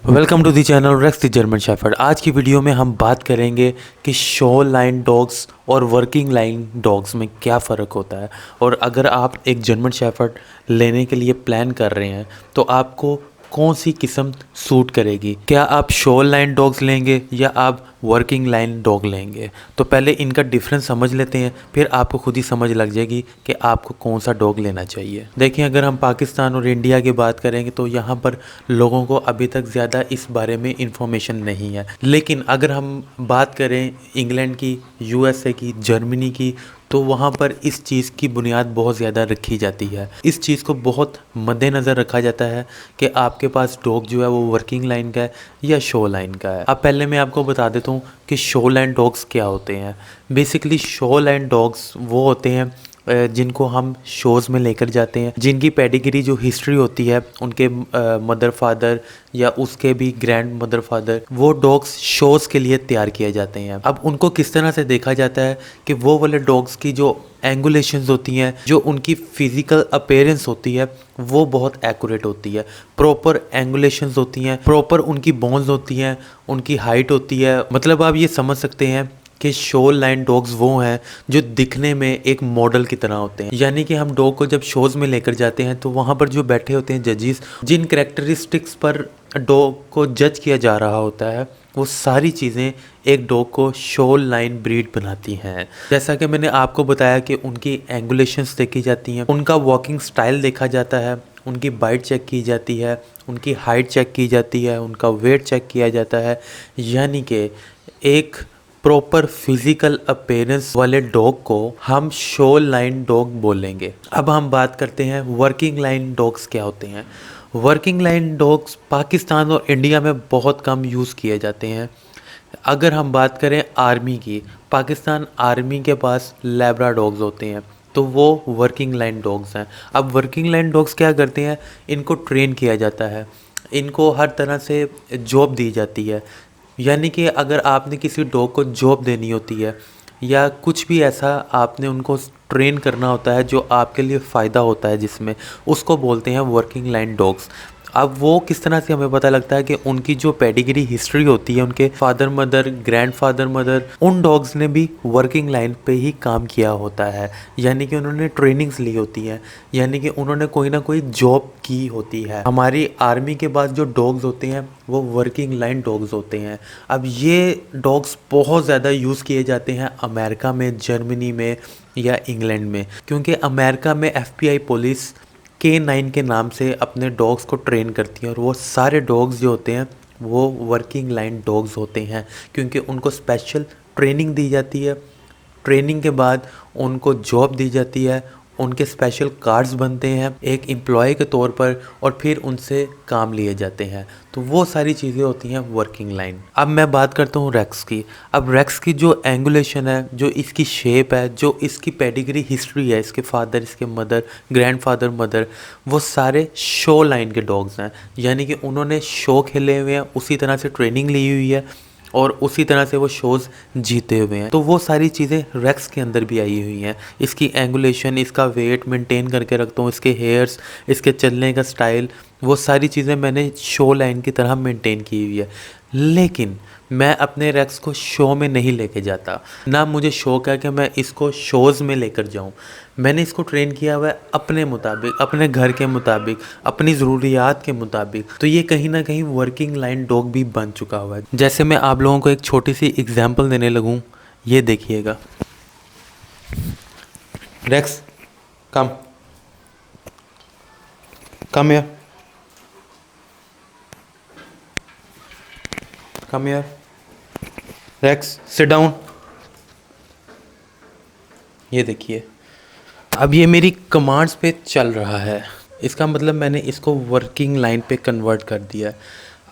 Welcome to the channel Rex the German shepherd. आज की video में हम बात करेंगे कि शो लाइन डॉग्स और वर्किंग लाइन डॉग्स में क्या फ़र्क होता है, और अगर आप एक जर्मन शेफर्ड लेने के लिए प्लान कर रहे हैं तो आपको कौन सी किस्म सूट करेगी। क्या आप शो लाइन डॉग्स लेंगे या आप वर्किंग लाइन डॉग लेंगे। तो पहले इनका डिफरेंस समझ लेते हैं, फिर आपको खुद ही समझ लग जाएगी कि आपको कौन सा डॉग लेना चाहिए। देखिए, अगर हम पाकिस्तान और इंडिया की बात करेंगे तो यहाँ पर लोगों को अभी तक ज़्यादा इस बारे में इंफॉर्मेशन नहीं है, लेकिन अगर हम बात करें इंग्लैंड की, यूएसए की, जर्मनी की, तो वहाँ पर इस चीज़ की बुनियाद बहुत ज़्यादा रखी जाती है। इस चीज़ को बहुत मद्देनज़र रखा जाता है कि आपके पास डॉग जो है वो वर्किंग लाइन का है या शो लाइन का है। अब पहले मैं आपको बता देता हूँ कि शो लाइन डॉग्स क्या होते हैं। बेसिकली शो लाइन डॉग्स वो होते हैं जिनको हम शोज़ में लेकर जाते हैं, जिनकी पेडिग्री जो हिस्ट्री होती है, उनके मदर फादर या उसके भी ग्रैंड मदर फादर, वो डॉग्स शोज़ के लिए तैयार किए जाते हैं। अब उनको किस तरह से देखा जाता है कि वो वाले डॉग्स की जो एंगुलेशंस होती हैं, जो उनकी फिजिकल अपीयरेंस होती है, वो बहुत एक्यूरेट होती है। प्रॉपर एंगुलेशंस होती हैं, प्रॉपर उनकी बोन्स होती हैं, उनकी हाइट होती है। मतलब आप ये समझ सकते हैं कि शो लाइन डॉग्स वो हैं जो दिखने में एक मॉडल की तरह होते हैं। यानी कि हम डॉग को जब शोज़ में लेकर जाते हैं तो वहाँ पर जो बैठे होते हैं जजेस, जिन करेक्टरिस्टिक्स पर डॉग को जज किया जा रहा होता है, वो सारी चीज़ें एक डॉग को शो लाइन ब्रीड बनाती हैं। जैसा कि मैंने आपको बताया कि उनकी एंगुलेशंस देखी जाती हैं, उनका वॉकिंग स्टाइल देखा जाता है, उनकी बाइट चेक की जाती है, उनकी हाइट चेक की जाती है, उनका वेट चेक किया जाता है। यानी कि एक प्रॉपर फिजिकल अपीयरेंस वाले डॉग को हम शो लाइन डॉग बोलेंगे। अब हम बात करते हैं वर्किंग लाइन डॉग्स क्या होते हैं। वर्किंग लाइन डॉग्स पाकिस्तान और इंडिया में बहुत कम यूज़ किए जाते हैं। अगर हम बात करें आर्मी की, पाकिस्तान आर्मी के पास लैब्रा डॉग्स होते हैं, तो वो वर्किंग लाइन डॉग्स हैं। अब वर्किंग लाइन डॉग्स क्या करते हैं, इनको ट्रेन किया जाता है, इनको हर तरह से जॉब दी जाती है। यानी कि अगर आपने किसी डॉग को जॉब देनी होती है या कुछ भी ऐसा आपने उनको ट्रेन करना होता है जो आपके लिए फ़ायदा होता है, जिसमें उसको बोलते हैं वर्किंग लाइन डॉग्स। अब वो किस तरह से हमें पता लगता है कि उनकी जो पेडिग्री हिस्ट्री होती है, उनके फादर मदर, ग्रैंडफादर मदर, उन डॉग्स ने भी वर्किंग लाइन पे ही काम किया होता है। यानी कि उन्होंने ट्रेनिंग्स ली होती हैं, यानी कि उन्होंने कोई ना कोई जॉब की होती है। हमारी आर्मी के पास जो डॉग्स होते हैं वो वर्किंग लाइन डॉग्स होते हैं। अब ये डॉग्स बहुत ज़्यादा यूज़ किए जाते हैं अमेरिका में, जर्मनी में या इंग्लैंड में, क्योंकि अमेरिका में FBI पुलिस K9 के नाम से अपने डॉग्स को ट्रेन करती है, और वो सारे डॉग्स जो होते हैं वो वर्किंग लाइन डॉग्स होते हैं, क्योंकि उनको स्पेशल ट्रेनिंग दी जाती है। ट्रेनिंग के बाद उनको जॉब दी जाती है, उनके स्पेशल कार्ड्स बनते हैं एक एम्प्लॉय के तौर पर, और फिर उनसे काम लिए जाते हैं। तो वो सारी चीज़ें होती हैं वर्किंग लाइन। अब मैं बात करता हूँ रेक्स की। अब रेक्स की जो एंगुलेशन है, जो इसकी शेप है, जो इसकी पेडिग्री हिस्ट्री है, इसके फादर, इसके मदर, ग्रैंडफादर मदर, वो सारे शो लाइन के डॉग्स हैं। यानी कि उन्होंने शो खेले हुए हैं, उसी तरह से ट्रेनिंग ली हुई है और उसी तरह से वो शोज़ जीते हुए हैं। तो वो सारी चीज़ें रेक्स के अंदर भी आई हुई हैं। इसकी एंगुलेशन, इसका वेट मेंटेन करके रखता हूँ, इसके हेयर्स, इसके चलने का स्टाइल, वो सारी चीज़ें मैंने शो लाइन की तरह मेंटेन की हुई है। लेकिन मैं अपने रेक्स को शो में नहीं लेके जाता, ना मुझे शौक है कि मैं इसको शोज़ में लेकर जाऊं। मैंने इसको ट्रेन किया हुआ है अपने मुताबिक, अपने घर के मुताबिक, अपनी ज़रूरियात के मुताबिक। तो ये कहीं ना कहीं वर्किंग लाइन डॉग भी बन चुका हुआ है। जैसे मैं आप लोगों को एक छोटी सी एग्जांपल देने लगूं, ये देखिएगा। Rex, come come here, come here. Rex, sit down. ये देखिए, अब ये मेरी कमांड्स पे चल रहा है। इसका मतलब मैंने इसको वर्किंग लाइन पे कन्वर्ट कर दिया है।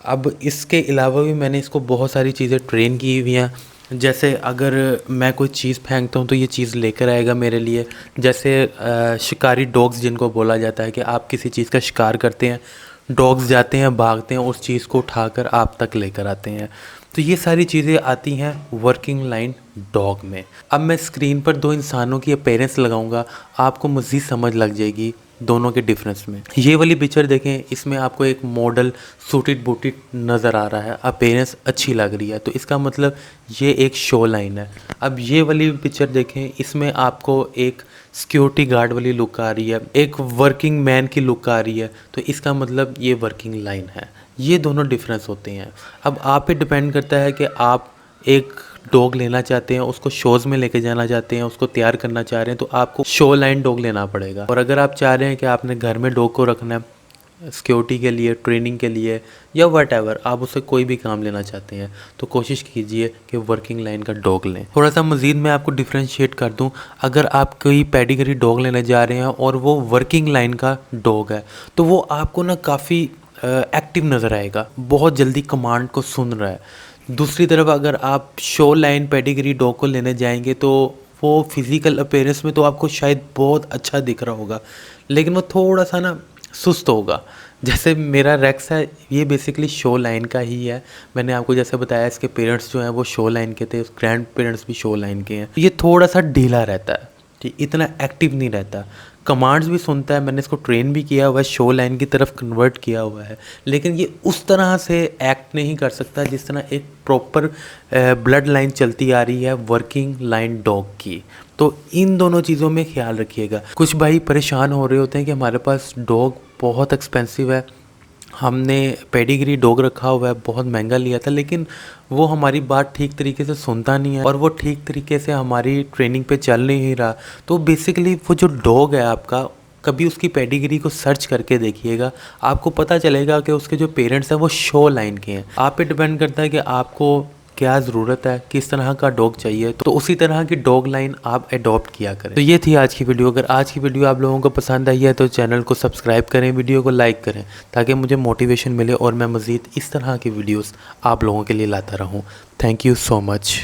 अब इसके अलावा भी मैंने इसको बहुत सारी चीज़ें ट्रेन की हुई हैं। जैसे अगर मैं कोई चीज़ फेंकता हूँ तो ये चीज़ लेकर आएगा मेरे लिए। जैसे शिकारी डॉग्स जिनको बोला जाता है कि आप किसी चीज़ का शिकार करते हैं डॉग्स जाते हैं, भागते हैं, उस चीज़ को उठाकर आप तक लेकर आते हैं। तो ये सारी चीज़ें आती हैं वर्किंग लाइन डॉग में। अब मैं स्क्रीन पर दो इंसानों की अपीयरेंस लगाऊंगा, आपको मज़ीद समझ लग जाएगी दोनों के डिफरेंस में। ये वाली पिक्चर देखें, इसमें आपको एक मॉडल सूटेड बूटेड नज़र आ रहा है, अपीयरेंस अच्छी लग रही है, तो इसका मतलब ये एक शो लाइन है। अब ये वाली पिक्चर देखें, इसमें आपको एक सिक्योरिटी गार्ड वाली लुक आ रही है, एक वर्किंग मैन की लुक आ रही है, तो इसका मतलब ये वर्किंग लाइन है। ये दोनों डिफरेंस होते हैं। अब आप पे डिपेंड करता है कि आप एक डॉग लेना चाहते हैं, उसको शोज़ में लेके जाना चाहते हैं, उसको तैयार करना चाह रहे हैं, तो आपको शो लाइन डॉग लेना पड़ेगा। और अगर आप चाह रहे हैं कि आपने घर में डॉग को रखना है सिक्योरिटी के लिए, ट्रेनिंग के लिए, या व्हाटएवर, आप उससे कोई भी काम लेना चाहते हैं, तो कोशिश कीजिए कि वर्किंग लाइन का डॉग लें। थोड़ा सा मज़ीद मैं आपको डिफ्रेंशिएट कर दूं, अगर आप कोई पेडिग्री डॉग लेने जा रहे हैं और वो वर्किंग लाइन का डॉग है, तो वो आपको ना काफ़ी एक्टिव नज़र आएगा, बहुत जल्दी कमांड को सुन रहा है। दूसरी तरफ अगर आप शो लाइन पेडिग्री डॉग को लेने जाएंगे, तो वो फिज़िकल अपीयरेंस में तो आपको शायद बहुत अच्छा दिख रहा होगा, लेकिन वो थोड़ा सा ना सुस्त होगा। जैसे मेरा रेक्स है, ये बेसिकली शो लाइन का ही है। मैंने आपको जैसे बताया, इसके पेरेंट्स जो हैं वो शो लाइन के थे, ग्रैंड पेरेंट्स भी शो लाइन के हैं। ये थोड़ा सा ढीला रहता है, ठीक, इतना एक्टिव नहीं रहता, कमांड्स भी सुनता है। मैंने इसको ट्रेन भी किया हुआ है, शो लाइन की तरफ कन्वर्ट किया हुआ है, लेकिन ये उस तरह से एक्ट नहीं कर सकता जिस तरह एक प्रॉपर ब्लड लाइन चलती आ रही है वर्किंग लाइन डॉग की। तो इन दोनों चीज़ों में ख्याल रखिएगा। कुछ भाई परेशान हो रहे होते हैं कि हमारे पास डॉग बहुत एक्सपेंसिव है, हमने पेडिग्री डॉग रखा हुआ है, बहुत महंगा लिया था, लेकिन वो हमारी बात ठीक तरीके से सुनता नहीं है और वो ठीक तरीके से हमारी ट्रेनिंग पे चल नहीं रहा। तो बेसिकली वो जो डॉग है आपका, कभी उसकी पेडिग्री को सर्च करके देखिएगा, आपको पता चलेगा कि उसके जो पेरेंट्स हैं वो शो लाइन के हैं। आप पे डिपेंड करता है कि आपको क्या ज़रूरत है, किस तरह का डॉग चाहिए, तो उसी तरह की डॉग लाइन आप अडॉप्ट किया करें। तो ये थी आज की वीडियो। अगर आज की वीडियो आप लोगों को पसंद आई है तो चैनल को सब्सक्राइब करें, वीडियो को लाइक करें, ताकि मुझे मोटिवेशन मिले और मैं मज़ीद इस तरह की वीडियोस आप लोगों के लिए लाता रहूं। Thank you so much.